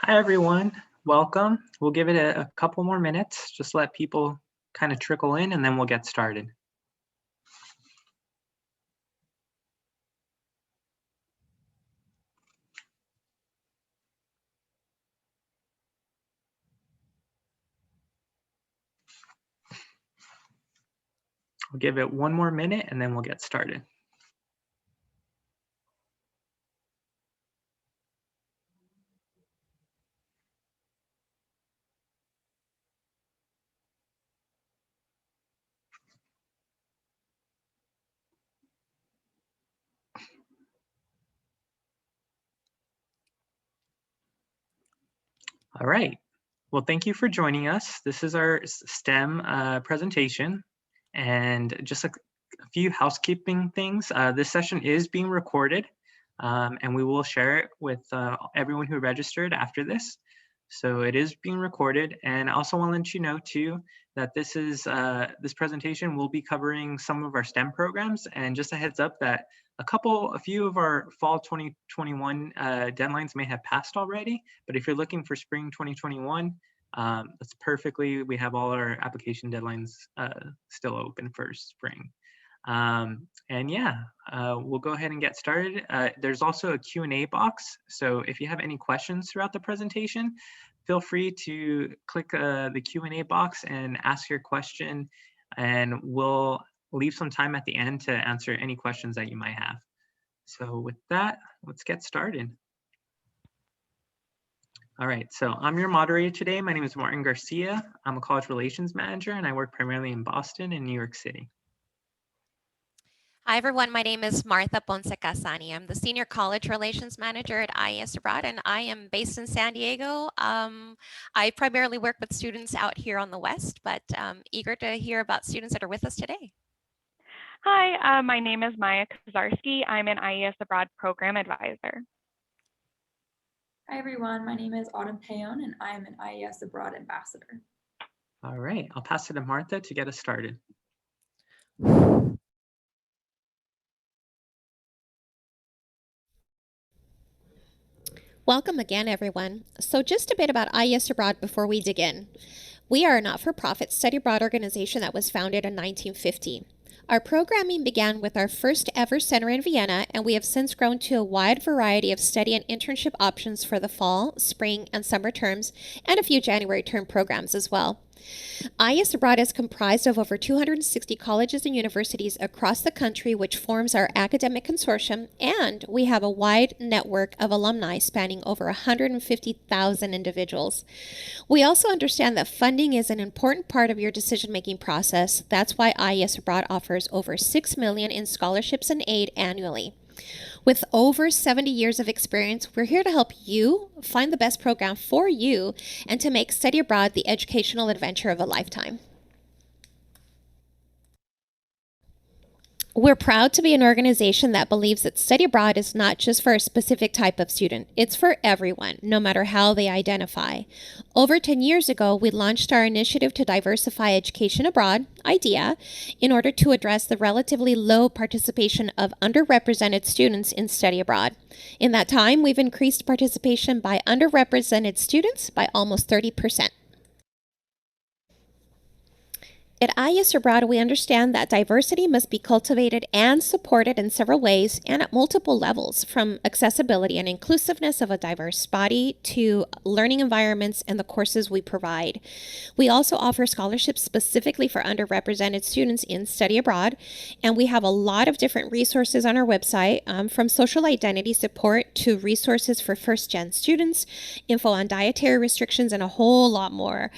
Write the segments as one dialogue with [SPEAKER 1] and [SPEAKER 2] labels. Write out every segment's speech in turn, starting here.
[SPEAKER 1] Hi, everyone. Welcome. We'll give it a couple more minutes, just let people kind of trickle in, and then we'll get started. We'll give it one more minute, and then we'll get started. All right. Well, thank you for joining us. This is our STEM presentation, and just a few housekeeping things. This session is being recorded, and we will share it with everyone who registered after this. So it is being recorded, and I also want to let you know too that this presentation will be covering some of our STEM programs, and just a heads up that a few of our fall 2021 deadlines may have passed already, but if you're looking for spring 2021, that's perfectly, we have all our application deadlines still open for spring. And yeah, we'll go ahead and get started. There's also a Q&A box, so if you have any questions throughout the presentation, feel free to click the Q&A box and ask your question, and we'll leave some time at the end to answer any questions that you might have. So with that, let's get started. All right, so I'm your moderator today. My name is Martin Garcia. I'm a college relations manager, and I work primarily in Boston and New York City.
[SPEAKER 2] Hi, everyone. My name is Martha Ponce Casani. I'm the Senior College Relations Manager at Ies Abroad, and I am based in San Diego. I primarily work with students out here on the West, but eager to hear about students that are with us today.
[SPEAKER 3] Hi, my name is Maya Kazarski. I'm an Ies Abroad Program Advisor.
[SPEAKER 4] Hi, everyone. My name is Autumn Payon, and I am an Ies Abroad Ambassador.
[SPEAKER 1] All right, I'll pass it to Martha to get us started.
[SPEAKER 5] Welcome again, everyone. So just a bit about Ies Abroad before we dig in. We are a not-for-profit study abroad organization that was founded in 1950. Our programming began with our first ever center in Vienna, and we have since grown to a wide variety of study and internship options for the fall, spring, and summer terms, and a few January term programs as well. Ies Abroad is comprised of over 260 colleges and universities across the country, which forms our academic consortium, and we have a wide network of alumni spanning over 150,000 individuals. We also understand that funding is an important part of your decision-making process. That's why Ies Abroad offers over $6 million in scholarships and aid annually. With over 70 years of experience, we're here to help you find the best program for you and to make study abroad the educational adventure of a lifetime. We're proud to be an organization that believes that study abroad is not just for a specific type of student. It's for everyone, no matter how they identify. Over 10 years ago, we launched our initiative to diversify education abroad, IDEA, in order to address the relatively low participation of underrepresented students in study abroad. In that time, we've increased participation by underrepresented students by almost 30%. At Ies Abroad, we understand that diversity must be cultivated and supported in several ways and at multiple levels, from accessibility and inclusiveness of a diverse body to learning environments and the courses we provide. We also offer scholarships specifically for underrepresented students in study abroad, and we have a lot of different resources on our website, from social identity support to resources for first-gen students, info on dietary restrictions, and a whole lot more.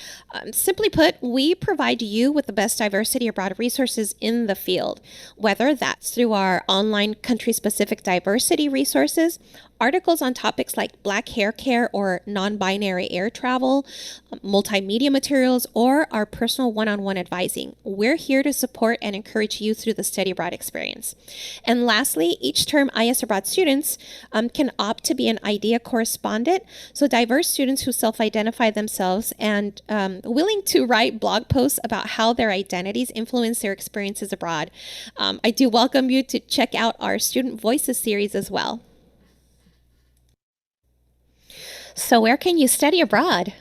[SPEAKER 5] Simply put, we provide you with the best diversity abroad resources in the field, whether that's through our online country-specific diversity resources, articles on topics like Black hair care or non-binary air travel, multimedia materials, or our personal one-on-one advising. We're here to support and encourage you through the study abroad experience. And lastly, each term Ies Abroad students can opt to be an IDEA correspondent, so diverse students who self-identify themselves and willing to write blog posts about how their identities influence their experiences abroad. I do welcome you to check out our Student Voices series as well. So where can you study abroad?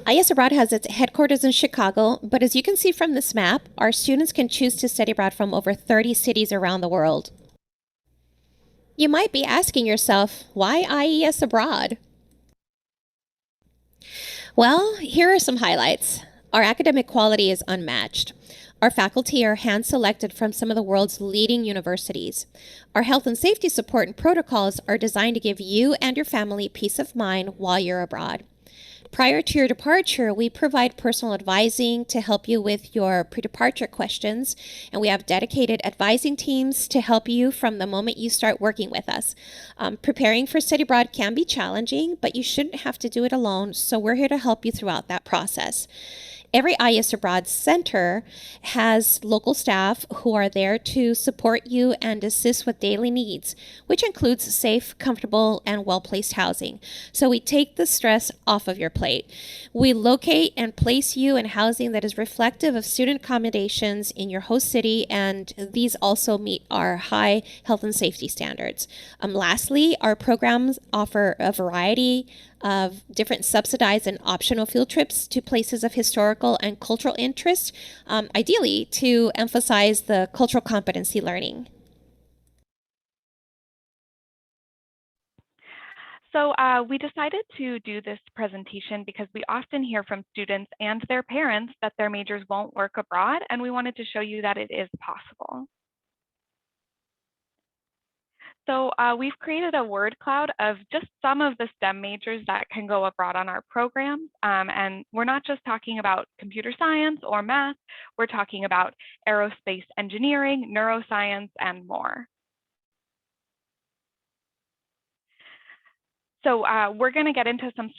[SPEAKER 5] Ies Abroad has its headquarters in Chicago, but as you can see from this map, our students can choose to study abroad from over 30 cities around the world. You might be asking yourself, why IES Abroad? Well, here are some highlights. Our academic quality is unmatched. Our faculty are hand-selected from some of the world's leading universities. Our health and safety support and protocols are designed to give you and your family peace of mind while you're abroad. Prior to your departure, we provide personal advising to help you with your pre-departure questions, and we have dedicated advising teams to help you from the moment you start working with us. Preparing for study abroad can be challenging, but you shouldn't have to do it alone, so we're here to help you throughout that process. Every Ies Abroad center has local staff who are there to support you and assist with daily needs, which includes safe, comfortable, and well-placed housing. So we take the stress off of your plate. We locate and place you in housing that is reflective of student accommodations in your host city, and these also meet our high health and safety standards. Lastly, our programs offer a variety of different subsidized and optional field trips to places of historical and cultural interest, ideally to emphasize the cultural competency learning.
[SPEAKER 3] So we decided to do this presentation because we often hear from students and their parents that their majors won't work abroad, and we wanted to show you that it is possible. So we've created a word cloud of just some of the STEM majors that can go abroad on our program. And we're not just talking about computer science or math, we're talking about aerospace engineering, neuroscience, and more. So we're going to get into some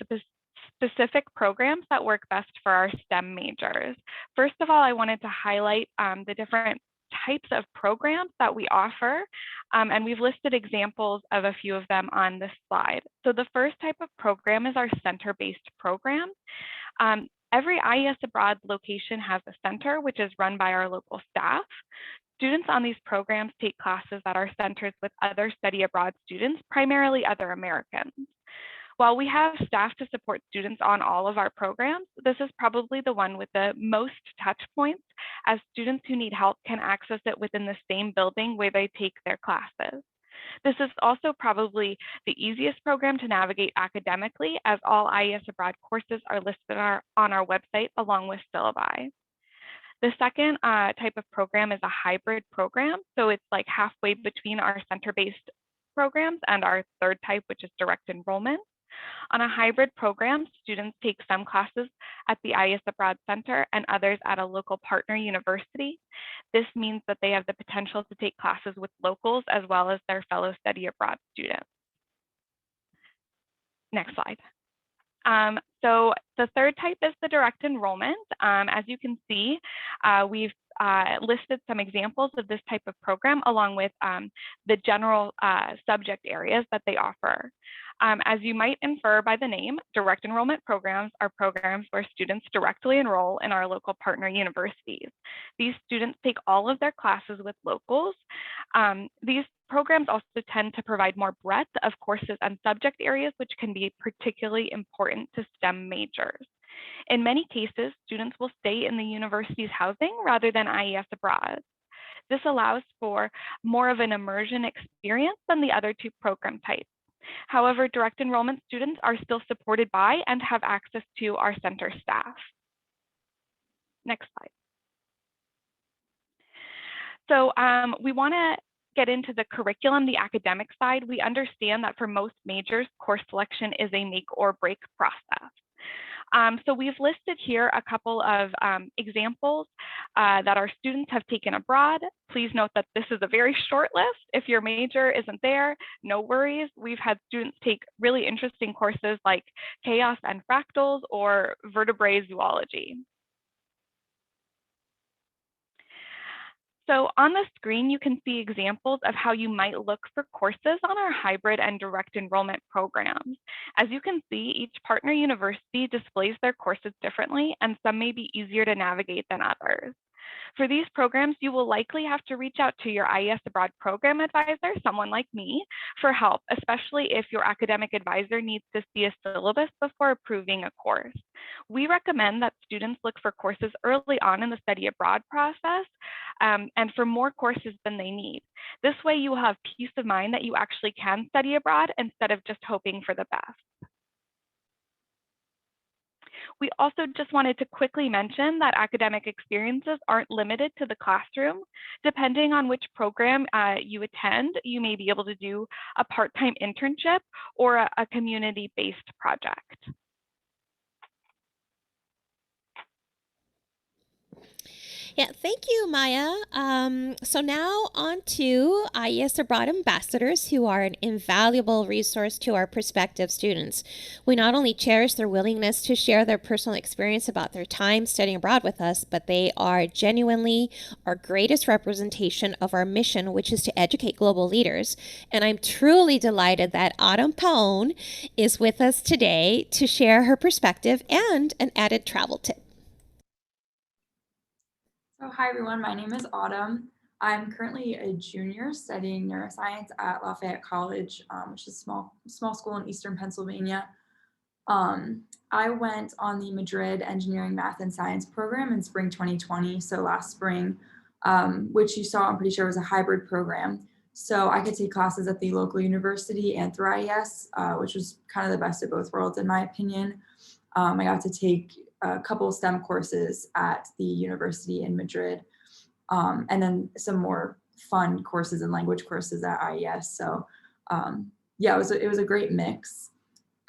[SPEAKER 3] specific programs that work best for our STEM majors. First of all, I wanted to highlight the different types of programs that we offer, and we've listed examples of a few of them on this slide. So the first type of program is our center-based program. Every IES Abroad location has a center, which is run by our local staff. Students on these programs take classes at our centers with other study abroad students, primarily other Americans. While we have staff to support students on all of our programs, this is probably the one with the most touch points, as students who need help can access it within the same building where they take their classes. This is also probably the easiest program to navigate academically, as all IES Abroad courses are listed on our website along with syllabi. The second type of program is a hybrid program. So it's like halfway between our center-based programs and our third type, which is direct enrollment. On a hybrid program, students take some classes at the IES Abroad Center and others at a local partner university. This means that they have the potential to take classes with locals as well as their fellow study abroad students. Next slide. So the third type is the direct enrollment. As you can see, we've listed some examples of this type of program along with the general subject areas that they offer. As you might infer by the name, direct enrollment programs are programs where students directly enroll in our local partner universities. These students take all of their classes with locals. These programs also tend to provide more breadth of courses and subject areas, which can be particularly important to STEM majors. In many cases, students will stay in the university's housing rather than IES Abroad. This allows for more of an immersion experience than the other two program types. However, direct enrollment students are still supported by and have access to our center staff. Next slide. So we want to get into the curriculum, the academic side. We understand that for most majors, course selection is a make or break process. So we've listed here a couple of examples that our students have taken abroad. Please note that this is a very short list. If your major isn't there, no worries. We've had students take really interesting courses like chaos and fractals or vertebrate zoology. So on the screen, you can see examples of how you might look for courses on our hybrid and direct enrollment programs. As you can see, each partner university displays their courses differently, and some may be easier to navigate than others. For these programs, you will likely have to reach out to your IES Abroad program advisor, someone like me, for help, especially if your academic advisor needs to see a syllabus before approving a course. We recommend that students look for courses early on in the study abroad process and for more courses than they need. This way you will have peace of mind that you actually can study abroad instead of just hoping for the best. We also just wanted to quickly mention that academic experiences aren't limited to the classroom. Depending on which program you attend, you may be able to do a part-time internship or a community-based project.
[SPEAKER 5] Yeah, thank you, Maya. So now on to Ies Abroad Ambassadors, who are an invaluable resource to our prospective students. We not only cherish their willingness to share their personal experience about their time studying abroad with us, but they are genuinely our greatest representation of our mission, which is to educate global leaders. And I'm truly delighted that Autumn Paone is with us today to share her perspective and an added travel tip.
[SPEAKER 4] So hi everyone, my name is Autumn. I'm currently a junior studying neuroscience at Lafayette College, which is a small school in Eastern Pennsylvania. I went on the Madrid Engineering, Math, and Science program in spring 2020, so last spring, which you saw, I'm pretty sure was a hybrid program. So I could take classes at the local university and through IES, which was kind of the best of both worlds in my opinion. I got to take a couple of STEM courses at the university in Madrid, and then some more fun courses and language courses at IES. So yeah, it was a great mix.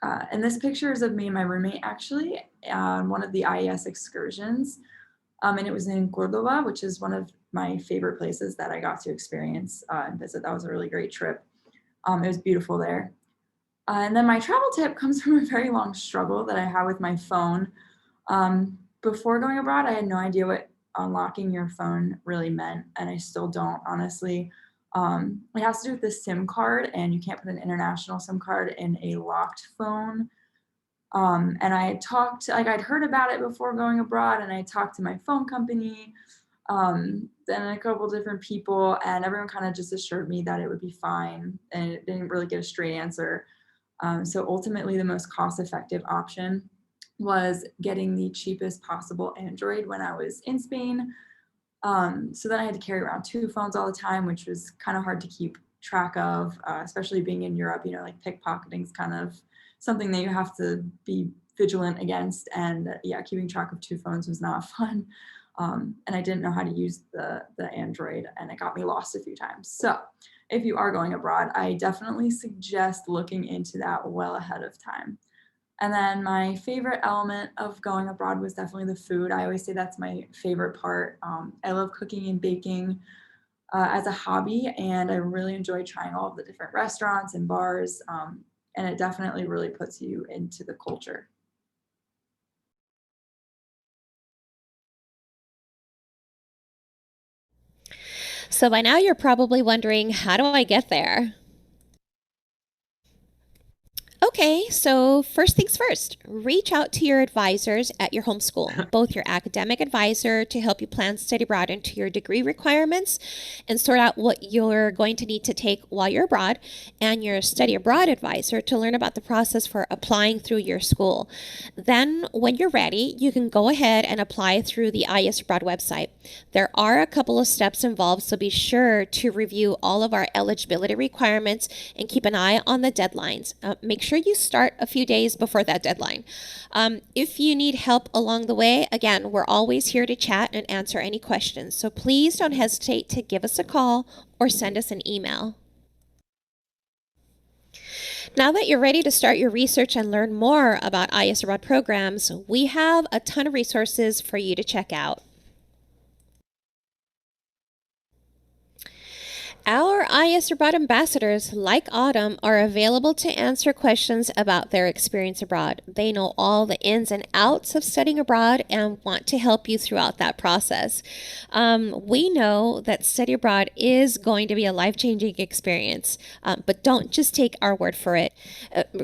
[SPEAKER 4] And this picture is of me and my roommate actually on one of the IES excursions. And it was in Cordoba, which is one of my favorite places that I got to experience and visit. That was a really great trip. It was beautiful there. And then my travel tip comes from a very long struggle that I had with my phone. Before going abroad, I had no idea what unlocking your phone really meant, and I still don't, honestly. It has to do with the SIM card, and you can't put an international SIM card in a locked phone. And I had I'd heard about it before going abroad, and I talked to my phone company, then a couple different people, and everyone kind of just assured me that it would be fine, and it didn't really get a straight answer. So ultimately, the most cost-effective option was getting the cheapest possible Android when I was in Spain. So then I had to carry around two phones all the time, which was kind of hard to keep track of, especially being in Europe. Like pickpocketing is kind of something that you have to be vigilant against. And yeah, keeping track of two phones was not fun. And I didn't know how to use the Android, and it got me lost a few times. So if you are going abroad, I definitely suggest looking into that well ahead of time. And then my favorite element of going abroad was definitely the food. I always say that's my favorite part. I love cooking and baking as a hobby, and I really enjoy trying all of the different restaurants and bars, and it definitely really puts you into the culture.
[SPEAKER 5] So by now you're probably wondering, how do I get there? Okay, so first things first, reach out to your advisors at your home school, both your academic advisor to help you plan study abroad into your degree requirements and sort out what you're going to need to take while you're abroad, and your study abroad advisor to learn about the process for applying through your school. Then when you're ready, you can go ahead and apply through the Ies Abroad website. There are a couple of steps involved, so be sure to review all of our eligibility requirements and keep an eye on the deadlines. Make sure you start a few days before that deadline. If you need help along the way, again, we're always here to chat and answer any questions. So please don't hesitate to give us a call or send us an email. Now that you're ready to start your research and learn more about Ies Abroad programs, we have a ton of resources for you to check out. Our Ies Abroad ambassadors, like Autumn, are available to answer questions about their experience abroad. They know all the ins and outs of studying abroad and want to help you throughout that process. We know that study abroad is going to be a life-changing experience, but don't just take our word for it.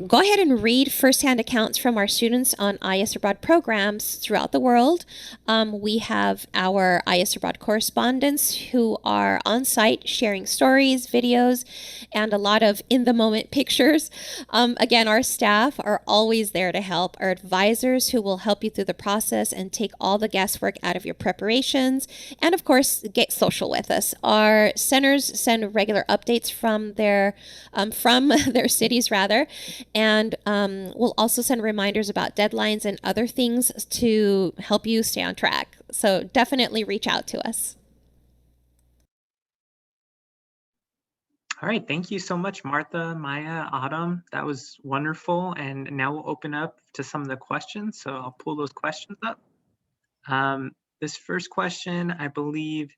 [SPEAKER 5] Go ahead and read firsthand accounts from our students on Ies Abroad programs throughout the world. We have our Ies Abroad correspondents who are on site sharing stories, videos, and a lot of in-the-moment pictures. Again, our staff are always there to help. Our advisors who will help you through the process and take all the guesswork out of your preparations. And of course, get social with us. Our centers send regular updates from their cities rather, and we'll also send reminders about deadlines and other things to help you stay on track. So definitely reach out to us.
[SPEAKER 1] All right, thank you so much, Martha, Maya, Autumn. That was wonderful. And now we'll open up to some of the questions. So I'll pull those questions up. This first question, I believe,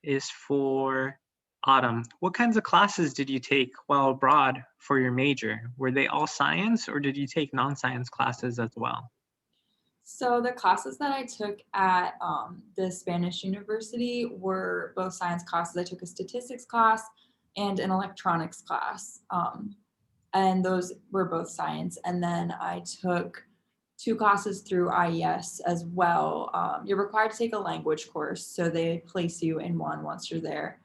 [SPEAKER 1] is for Autumn. What kinds of classes did you take while abroad for your major? Were they all science, or did you take non-science classes as well?
[SPEAKER 4] So the classes that I took at the Spanish university were both science classes. I took a statistics class and an electronics class. And those were both science. And then I took 2 classes through IES as well. You're required to take a language course, so they place you in one once you're there.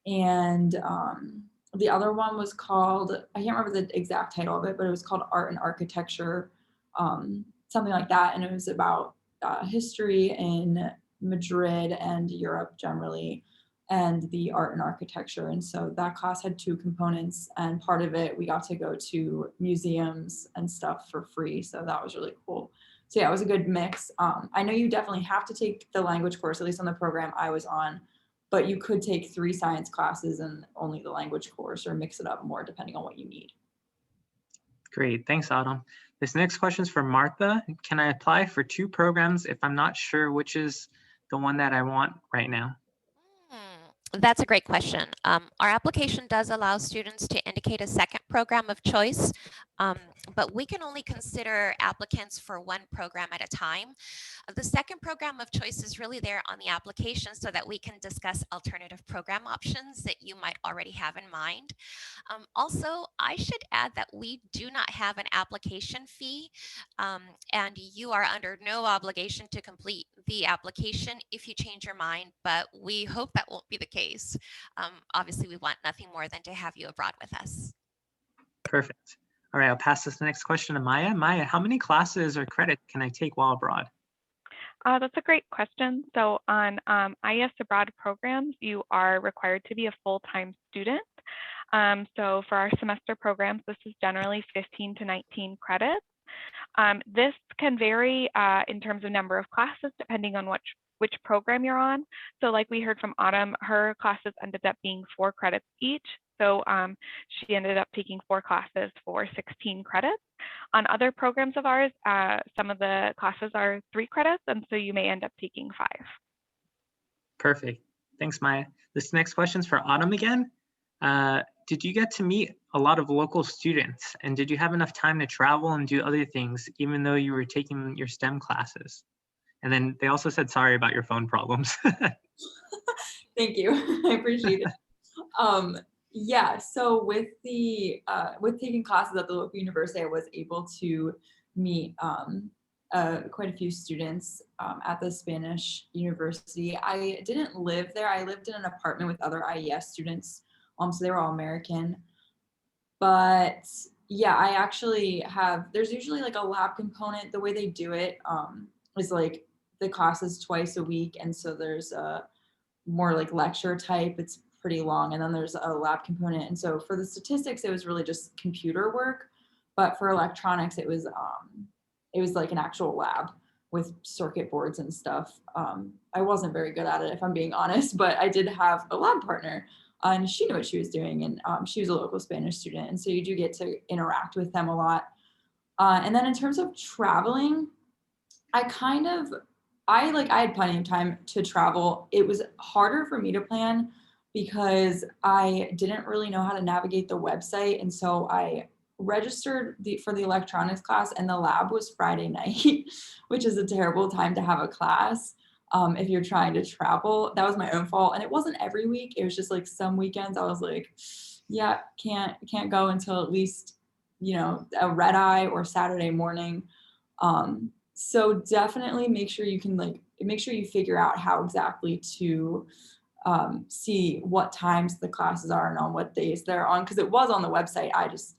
[SPEAKER 4] And the other one was called, I can't remember the exact title of it, but it was called Art and Architecture, something like that. And it was about history in Madrid and Europe generally, and the art and architecture. And so that class had 2 components, and part of it we got to go to museums and stuff for free. So that was really cool. So yeah, it was a good mix. I know you definitely have to take the language course, at least on the program I was on, but you could take 3 science classes and only the language course, or mix it up more depending on what you need.
[SPEAKER 1] Great, thanks, Autumn. This next question is for Martha. Can I apply for 2 programs if I'm not sure which is the one that I want right now?
[SPEAKER 2] That's a great question. Our application does allow students to indicate a second program of choice, but we can only consider applicants for 1 program at a time. The second program of choice is really there on the application so that we can discuss alternative program options that you might already have in mind. Also, I should add that we do not have an application fee, and you are under no obligation to complete the application if you change your mind, but we hope that won't be the case. Obviously, we want nothing more than to have you abroad with us.
[SPEAKER 1] Perfect. All right, I'll pass this next question to Maya. Maya, how many classes or credits can I take while abroad?
[SPEAKER 3] That's a great question. So on Ies Abroad programs, you are required to be a full-time student. So for our semester programs, this is generally 15 to 19 credits. This can vary in terms of number of classes depending on which program you're on. So like we heard from Autumn, her classes ended up being 4 credits each. So she ended up taking 4 classes for 16 credits. On other programs of ours, some of the classes are 3 credits, and so you may end up taking 5.
[SPEAKER 1] Perfect. Thanks, Maya. This next question is for Autumn again. Did you get to meet a lot of local students, and did you have enough time to travel and do other things, even though you were taking your STEM classes? And then they also said, sorry about your phone problems.
[SPEAKER 4] Thank you. I appreciate it. Yeah, so with taking classes at the local university, I was able to meet quite a few students at the Spanish university. I didn't live there. I lived in an apartment with other IES students, so they were all American. But yeah, I actually there's usually like a lab component. The way they do it is like the class is twice a week, and so there's a more like lecture type. It's pretty long, and then there's a lab component. And so for the statistics, it was really just computer work, but for electronics, it was like an actual lab with circuit boards and stuff. I wasn't very good at it, if I'm being honest, but I did have a lab partner, and she knew what she was doing, and she was a local Spanish student, and so you do get to interact with them a lot. And then in terms of traveling, I had plenty of time to travel. It was harder for me to plan because I didn't really know how to navigate the website. And so I registered for the electronics class, and the lab was Friday night, which is a terrible time to have a class. If you're trying to travel. That was my own fault. And it wasn't every week. It was just like some weekends I was like, yeah, can't go until at least, a red eye or Saturday morning. So definitely make sure you figure out how exactly to see what times the classes are and on what days they're on, because it was on the website.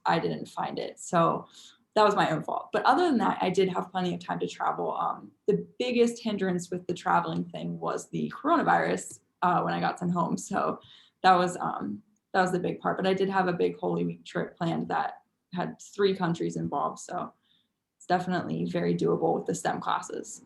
[SPEAKER 4] I didn't find it. So that was my own fault. But other than that, I did have plenty of time to travel. The biggest hindrance with the traveling thing was the coronavirus when I got sent home. So that was the big part. But I did have a big Holy Week trip planned that had 3 countries involved. So it's definitely very doable with the STEM classes.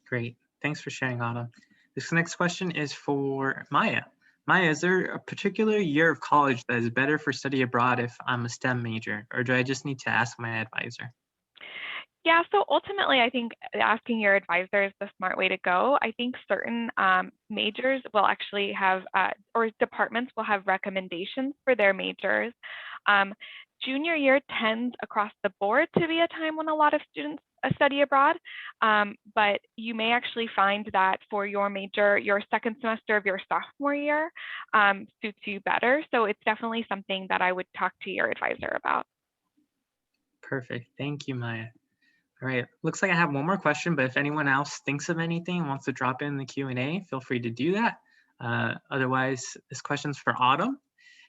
[SPEAKER 1] Great. Thanks for sharing, Autumn. This next question is for Maya. Maya, is there a particular year of college that is better for study abroad if I'm a STEM major, or do I just need to ask my advisor?
[SPEAKER 3] Yeah, so ultimately, I think asking your advisor is the smart way to go. I think certain majors will actually have, or departments will have recommendations for their majors. Junior year tends across the board to be a time when a lot of students study abroad, but you may actually find that for your major, your second semester of your sophomore year suits you better. So it's definitely something that I would talk to your advisor about.
[SPEAKER 1] Perfect. Thank you, Maya. All right. Looks like I have one more question, but if anyone else thinks of anything and wants to drop in the Q&A, feel free to do that. Otherwise, this question's for Autumn.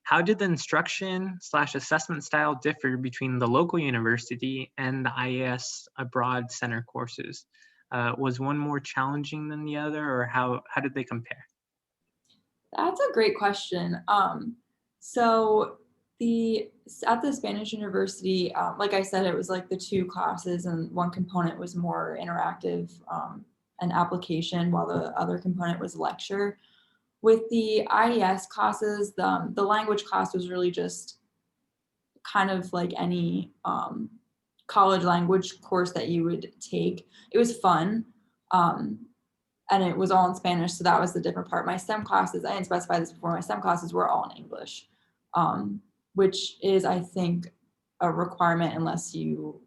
[SPEAKER 1] How did the instruction/assessment style differ between the local university and the Ies Abroad Center courses? Was one more challenging than the other, or how did they compare?
[SPEAKER 4] That's a great question. So at the Spanish university, like I said, it was like the 2 classes, and one component was more interactive and application, while the other component was lecture. With the IES classes, the language class was really just kind of like any college language course that you would take. It was fun. And it was all in Spanish, so that was the different part. My STEM classes, I didn't specify this before, my STEM classes were all in English, which is, I think, a requirement unless you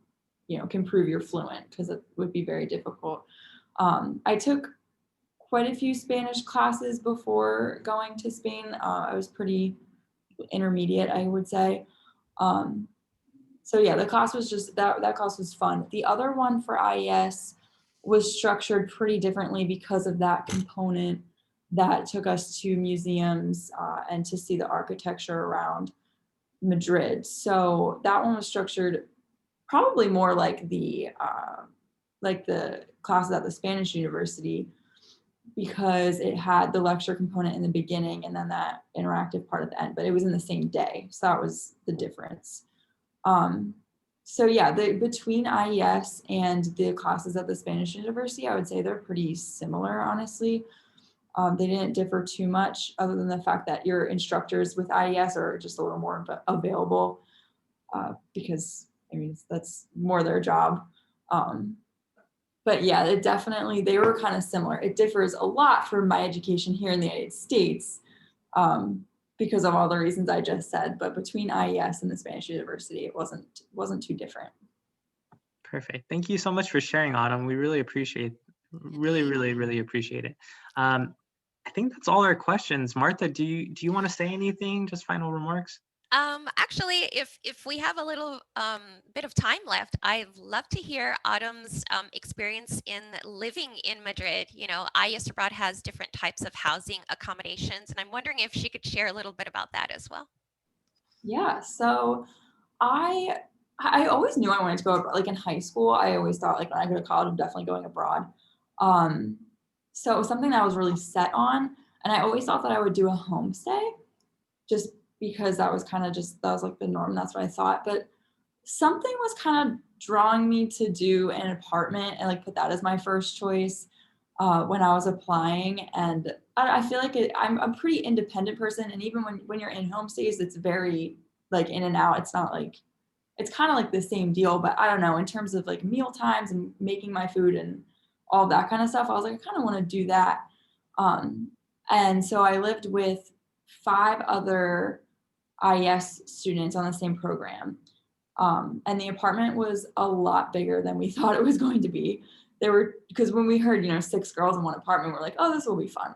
[SPEAKER 4] can prove you're fluent, because it would be very difficult. I took quite a few Spanish classes before going to Spain. I was pretty intermediate, I would say. So yeah, the class was just, that class was fun. The other one for IES was structured pretty differently because of that component that took us to museums and to see the architecture around Madrid. So that one was structured probably more like the classes at the Spanish university, because it had the lecture component in the beginning and then that interactive part at the end, but it was in the same day. So that was the difference. So yeah, between IES and the classes at the Spanish university, I would say they're pretty similar, honestly. They didn't differ too much, other than the fact that your instructors with IES are just a little more available, because that's more their job. But yeah, they were kind of similar. It differs a lot from my education here in the United States, because of all the reasons I just said. But between IES and the Spanish university, it wasn't too different.
[SPEAKER 1] Perfect. Thank you so much for sharing, Autumn. We really appreciate, really appreciate it. I think that's all our questions. Martha, do you want to say anything? Just final remarks?
[SPEAKER 2] Actually, if we have a little bit of time left, I'd love to hear Autumn's experience in living in Madrid. Ies Abroad has different types of housing accommodations, and I'm wondering if she could share a little bit about that as well.
[SPEAKER 4] Yeah, so I always knew I wanted to go abroad. Like in high school, I always thought, like, when I go to college, I'm definitely going abroad. So it was something that I was really set on, and I always thought that I would do a homestay, just because that was like the norm. That's what I thought. But something was kind of drawing me to do an apartment and like put that as my first choice when I was applying. And I feel like I'm a pretty independent person. And even when you're in homestays, it's very like in and out. It's not like, it's kind of like the same deal, but I don't know, in terms of like meal times and making my food and all that kind of stuff, I was like, I kind of want to do that. And so I lived with 5 other IES students on the same program. And the apartment was a lot bigger than we thought it was going to be. Because when we heard, 6 girls in one apartment, we're like, oh, this will be fun.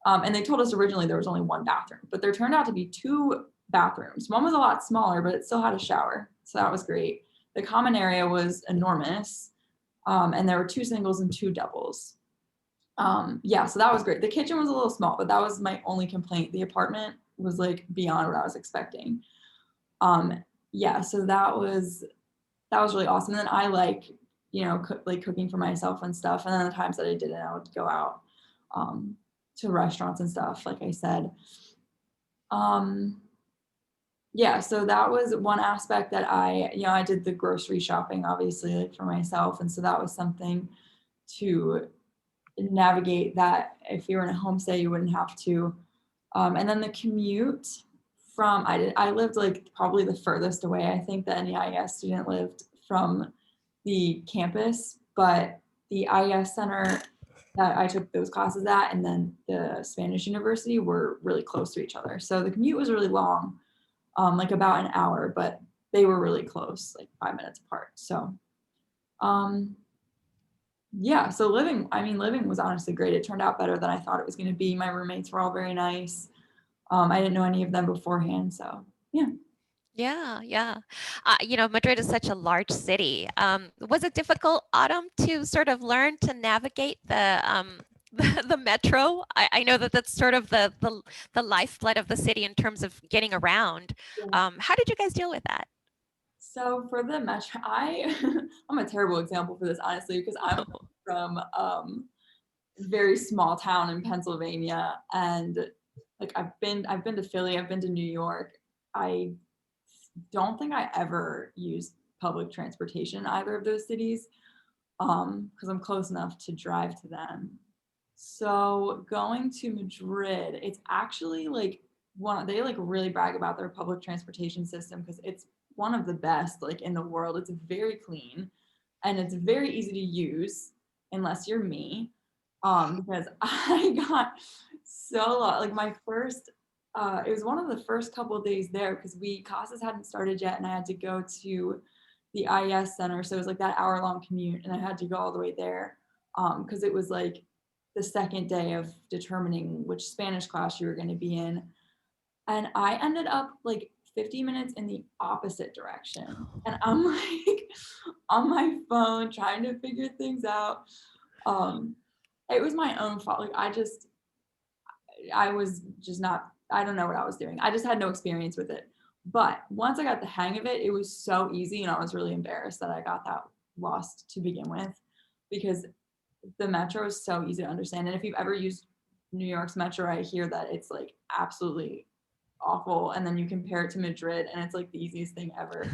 [SPEAKER 4] And they told us originally there was only 1 bathroom, but there turned out to be 2 bathrooms. One was a lot smaller, but it still had a shower. So that was great. The common area was enormous. And there were 2 singles and 2 doubles. Yeah, so that was great. The kitchen was a little small, but that was my only complaint. The apartment was like beyond what I was expecting. Yeah, so that was really awesome. And then I like, cooking for myself and stuff. And then the times that I didn't, I would go out to restaurants and stuff, like I said. Yeah, so that was one aspect that I did the grocery shopping, obviously, like for myself. And so that was something to navigate that if you were in a homestay, you wouldn't have to. And then the commute from, I lived like probably the furthest away, I think, that any IES student lived from the campus, but the IES center that I took those classes at and then the Spanish university were really close to each other. So the commute was really long, like about an hour, but they were really close, like 5 minutes apart. So yeah, so living was honestly great. It turned out better than I thought it was going to be. My roommates were all very nice. I didn't know any of them beforehand, so yeah.
[SPEAKER 2] Yeah. Madrid is such a large city. Was it difficult, Autumn, to sort of learn to navigate the metro? I know that's sort of the lifeblood of the city in terms of getting around.
[SPEAKER 4] Yeah.
[SPEAKER 2] How did you guys deal with that?
[SPEAKER 4] So for the metro, I'm a terrible example for this, honestly, because I'm from a very small town in Pennsylvania, and like I've been to Philly, I've been to New York. I don't think I ever used public transportation in either of those cities, because I'm close enough to drive to them. So going to Madrid, it's actually like they like really brag about their public transportation system because it's one of the best like in the world. It's very clean and it's very easy to use unless you're me, because I got so lost. Like my first it was one of the first couple of days there because classes hadn't started yet and I had to go to the IES center, so it was like that hour-long commute and I had to go all the way there because it was like the second day of determining which Spanish class you were going to be in, and I ended up like 50 minutes in the opposite direction. And I'm like on my phone trying to figure things out. It was my own fault. Like I was just not, I don't know what I was doing. I just had no experience with it. But once I got the hang of it, it was so easy. And I was really embarrassed that I got that lost to begin with because the metro is so easy to understand. And if you've ever used New York's metro, I hear that it's like absolutely awful, and then you compare it to Madrid and it's like the easiest thing ever.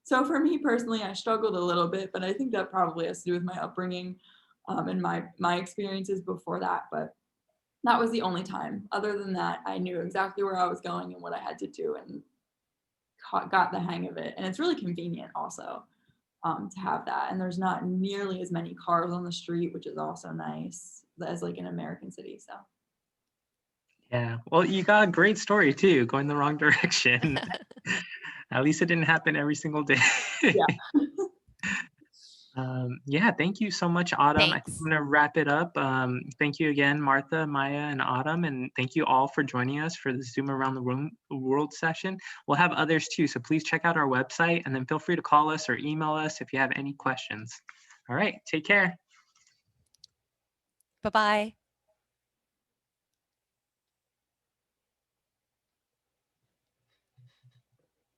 [SPEAKER 4] So for me personally, I struggled a little bit, but I think that probably has to do with my upbringing and my experiences before that. But that was the only time. Other than that, I knew exactly where I was going and what I had to do and got the hang of it. And it's really convenient also to have that. And there's not nearly as many cars on the street, which is also nice as like an American city. So
[SPEAKER 1] Yeah, well, you got a great story too, going the wrong direction. At least it didn't happen every single day.
[SPEAKER 4] yeah.
[SPEAKER 1] Yeah, thank you so much, Autumn. I think
[SPEAKER 2] Thanks.
[SPEAKER 1] I'm going to wrap it up. Thank you again, Martha, Maya, and Autumn, and thank you all for joining us for the Zoom Around the World session. We'll have others too, so please check out our website, and then feel free to call us or email us if you have any questions. All right, take care.
[SPEAKER 2] Bye-bye.